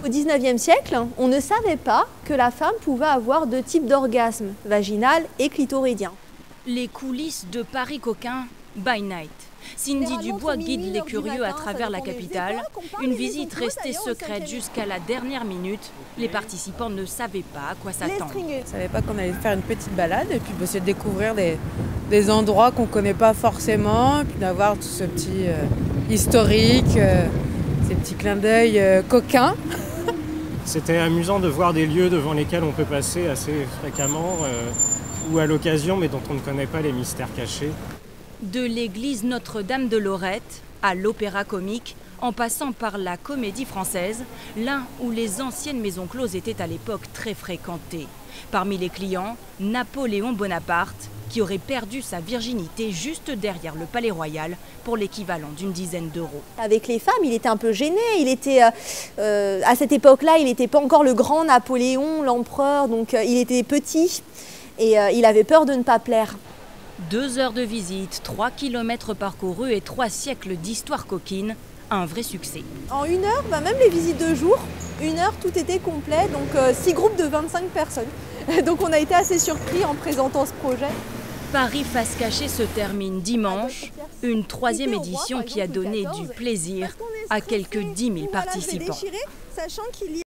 Au XIXe siècle, on ne savait pas que la femme pouvait avoir deux types d'orgasmes, vaginal et clitoridien. Les coulisses de Paris coquin by night. Cindy Dubois guide les curieux à travers la capitale. Une visite restée secrète jusqu'à la dernière minute. Les participants ne savaient pas à quoi s'attendre. On ne savait pas qu'on allait faire une petite balade et puis essayer de découvrir des endroits qu'on ne connaît pas forcément. Et puis d'avoir tout ce petit historique, ces petits clins d'œil coquins. C'était amusant de voir des lieux devant lesquels on peut passer assez fréquemment ou à l'occasion, mais dont on ne connaît pas les mystères cachés. De l'église Notre-Dame de Lorette à l'Opéra Comique, en passant par la Comédie Française, l'un où les anciennes maisons closes étaient à l'époque très fréquentées. Parmi les clients, Napoléon Bonaparte, qui aurait perdu sa virginité juste derrière le Palais Royal pour l'équivalent d'une dizaine d'euros. Avec les femmes, il était un peu gêné. Il était, à cette époque-là, il n'était pas encore le grand Napoléon, l'empereur, donc il était petit et il avait peur de ne pas plaire. 2 heures de visite, 3 kilomètres parcourus et 3 siècles d'histoire coquine, un vrai succès. En 1 heure, même les visites de jour, 1 heure, tout était complet, donc 6 groupes de 25 personnes. Donc on a été assez surpris en présentant ce projet. Paris face cachée se termine dimanche, une 3e édition qui a donné du plaisir à quelques 10 000 participants.